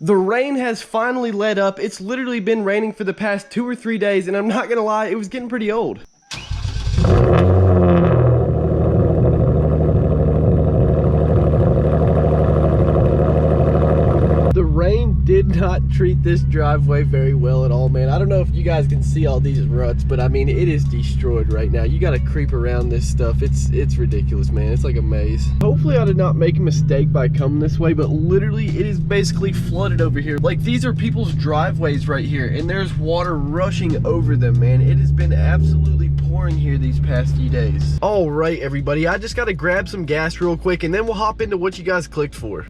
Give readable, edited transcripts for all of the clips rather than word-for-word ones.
The rain has finally let up. It's literally been raining for the past 2 or 3 days, and I'm not gonna lie, it was getting pretty old. Did not treat this driveway very well at all, man. I don't know if you guys can see all these ruts, but I mean, it is destroyed right now. You gotta creep around this stuff. It's ridiculous, man. It's like a maze. Hopefully I did not make a mistake by coming this way, but literally it is basically flooded over here. Like, these are people's driveways right here, and there's water rushing over them, man. It has been absolutely pouring here these past few days. All right, everybody, I just gotta grab some gas real quick, and then we'll hop into what you guys clicked for.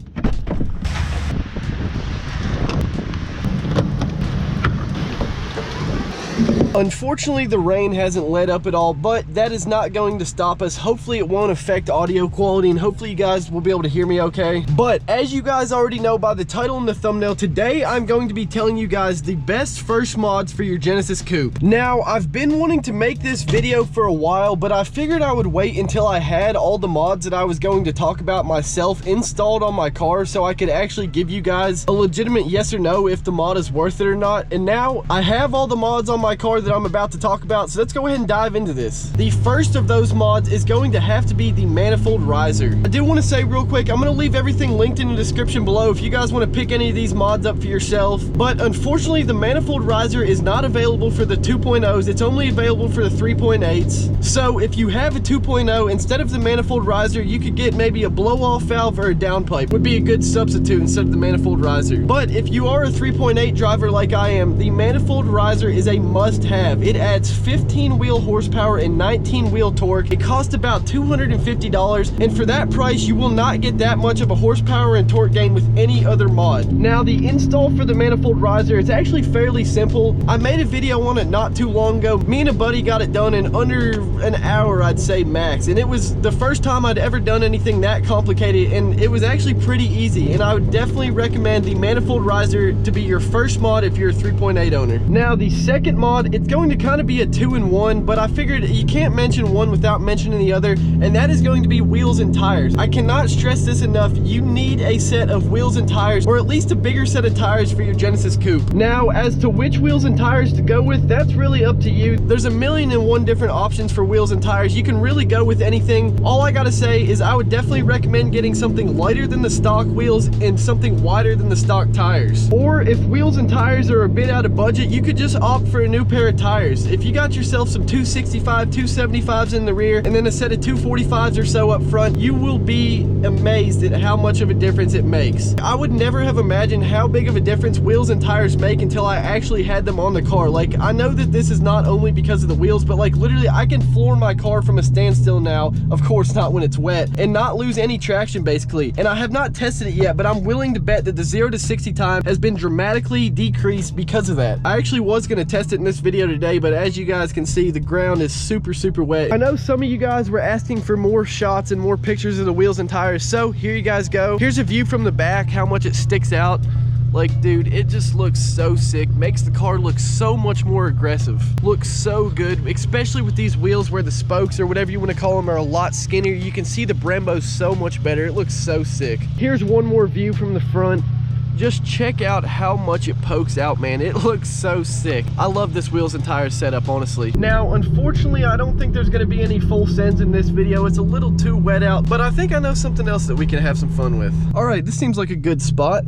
Unfortunately, the rain hasn't let up at all, but that is not going to stop us. Hopefully it won't affect audio quality, and hopefully you guys will be able to hear me okay. But as you guys already know by the title and the thumbnail, today I'm going to be telling you guys the best first mods for your Genesis Coupe. Now, I've been wanting to make this video for a while, but I figured I would wait until I had all the mods that I was going to talk about myself installed on my car, so I could actually give you guys a legitimate yes or no if the mod is worth it or not. And now I have all the mods on my car that I'm about to talk about, so let's go ahead and dive into this. The first of those mods is going to have to be the manifold riser. I do want to say real quick, I'm going to leave everything linked in the description below if you guys want to pick any of these mods up for yourself, but unfortunately the manifold riser is not available for the 2.0s. It's only available for the 3.8s. So if you have a 2.0, instead of the manifold riser, you could get maybe a blow-off valve or a downpipe. Would be a good substitute instead of the manifold riser. But if you are a 3.8 driver like I am, the manifold riser is a must-have. It adds 15 wheel horsepower and 19 wheel torque. It costs about $250, and for that price you will not get that much of a horsepower and torque gain with any other mod. Now, the install for the manifold riser is actually fairly simple. I made a video on it not too long ago. Me and a buddy got it done in under an hour, I'd say max, and it was the first time I'd ever done anything that complicated, and it was actually pretty easy. And I would definitely recommend the manifold riser to be your first mod if you're a 3.8 owner. Now, the second mod, it's going to kind of be a 2-in-1, but I figured you can't mention one without mentioning the other, and that is going to be wheels and tires. I cannot stress this enough. You need a set of wheels and tires, or at least a bigger set of tires for your Genesis Coupe. Now, as to which wheels and tires to go with, that's really up to you. There's 1,000,001 different options for wheels and tires. You can really go with anything. All I gotta say is I would definitely recommend getting something lighter than the stock wheels and something wider than the stock tires. Or if wheels and tires are a bit out of budget, you could just opt for a new pair of tires. If you got yourself some 265, 275s in the rear, and then a set of 245s or so up front, you will be amazed at how much of a difference it makes. I would never have imagined how big of a difference wheels and tires make until I actually had them on the car. Like, I know that this is not only because of the wheels, but like literally I can floor my car from a standstill now, of course not when it's wet, and not lose any traction basically. And I have not tested it yet, but I'm willing to bet that the 0 to 60 time has been dramatically decreased because of that. I actually was going to test it in this video today, but as you guys can see, the ground is super wet. I know some of you guys were asking for more shots and more pictures of the wheels and tires, so here you guys go. Here's a view from the back, how much it sticks out. Like, dude, it just looks so sick. Makes the car look so much more aggressive. Looks so good, especially with these wheels where the spokes or whatever you want to call them are a lot skinnier. You can see the Brembo so much better. It looks so sick. Here's one more view from the front. Just check out how much it pokes out, man. It looks so sick. I love this wheels and tires setup, honestly. Now, unfortunately, I don't think there's gonna be any full sends in this video. It's a little too wet out, but I think I know something else that we can have some fun with. All right, this seems like a good spot.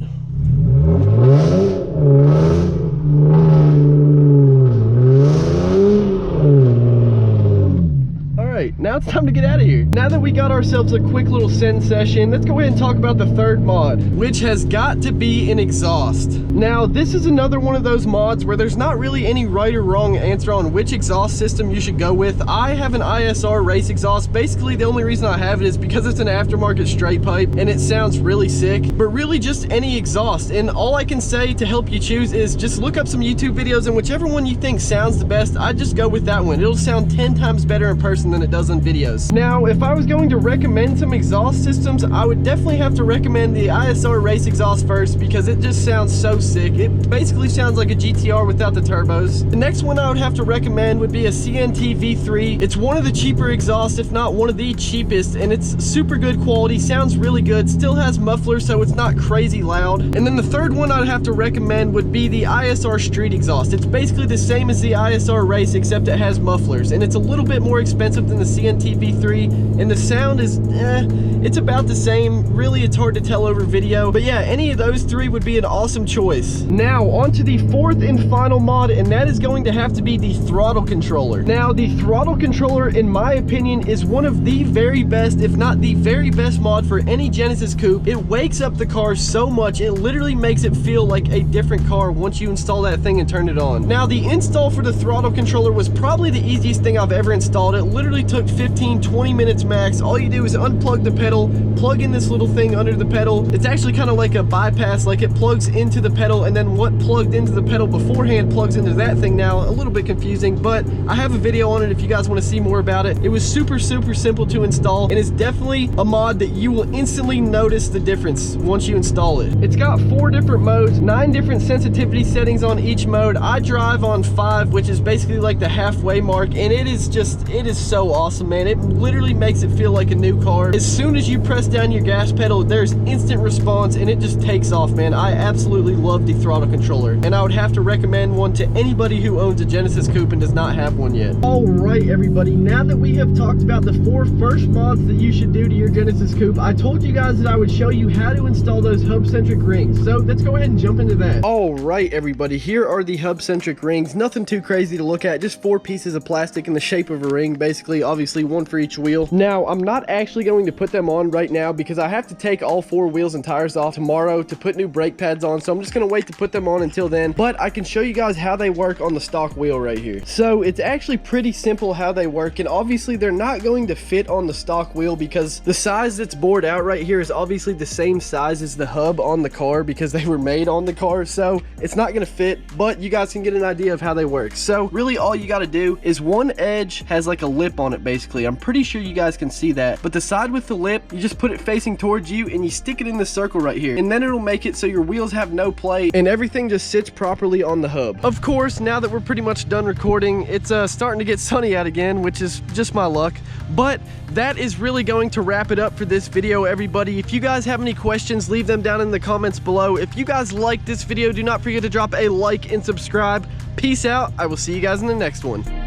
Now it's time to get out of here. Now that we got ourselves a quick little send session, let's go ahead and talk about the third mod, which has got to be an exhaust. Now, this is another one of those mods where there's not really any right or wrong answer on which exhaust system you should go with. I have an ISR race exhaust. Basically, the only reason I have it is because it's an aftermarket straight pipe and it sounds really sick, but really just any exhaust. And all I can say to help you choose is just look up some YouTube videos, and whichever one you think sounds the best, I just go with that one. It'll sound 10 times better in person than it does on video. videos. Now, if I was going to recommend some exhaust systems, I would definitely have to recommend the ISR Race exhaust first because it just sounds so sick. It basically sounds like a GTR without the turbos. The next one I would have to recommend would be a CNT V3. It's one of the cheaper exhausts, if not one of the cheapest, and it's super good quality, sounds really good, still has mufflers so it's not crazy loud. And then the third one I'd have to recommend would be the ISR Street exhaust. It's basically the same as the ISR Race except it has mufflers, and it's a little bit more expensive than the CNT V3, and the sound is it's about the same. Really, it's hard to tell over video, but yeah, any of those three would be an awesome choice. Now on to the fourth and final mod, and that is going to have to be the throttle controller. Now the throttle controller, in my opinion, is one of the very best, if not the very best mod for any Genesis Coupe. It wakes up the car so much, it literally makes it feel like a different car once you install that thing and turn it on. Now the install for the throttle controller was probably the easiest thing I've ever installed. It literally took 15-20 minutes max. All you do is unplug the pedal, plug in this little thing under the pedal. It's actually kind of like a bypass, like it plugs into the pedal, and then what plugged into the pedal beforehand plugs into that thing now. A little bit confusing, but I have a video on it if you guys want to see more about it. It was super simple to install, and it's definitely a mod that you will instantly notice the difference once you install it. It's got 4 different modes, 9 different sensitivity settings on each mode. I drive on 5, which is basically like the halfway mark, and it is so awesome, man. It literally makes it feel like a new car. As soon as you press down your gas pedal, there's instant response, and it just takes off, man. I absolutely love the throttle controller, and I would have to recommend one to anybody who owns a Genesis Coupe and does not have one yet. All right, everybody, now that we have talked about the 4 first mods that you should do to your Genesis Coupe, I told you guys that I would show you how to install those Hubcentric rings. So let's go ahead and jump into that. All right, everybody, here are the Hubcentric rings. Nothing too crazy to look at, just 4 pieces of plastic in the shape of a ring, basically, obviously 1 for each wheel. Now, I'm not actually going to put them on right now because I have to take all 4 wheels and tires off tomorrow to put new brake pads on, so I'm just going to wait to put them on until then, but I can show you guys how they work on the stock wheel right here. So it's actually pretty simple how they work, and obviously they're not going to fit on the stock wheel because the size that's bored out right here is obviously the same size as the hub on the car because they were made on the car, so it's not going to fit, but you guys can get an idea of how they work. So really all you got to do is one edge has like a lip on it, basically. I'm pretty sure you guys can see that, but the side with the lip, you just put it facing towards you and you stick it in the circle right here, and then it'll make it so your wheels have no play and everything just sits properly on the hub. Of course, now that we're pretty much done recording, it's starting to get sunny out again, which is just my luck, but that is really going to wrap it up for this video, everybody. If you guys have any questions, leave them down in the comments below. If you guys like this video, do not forget to drop a like and subscribe. Peace out. I will see you guys in the next one.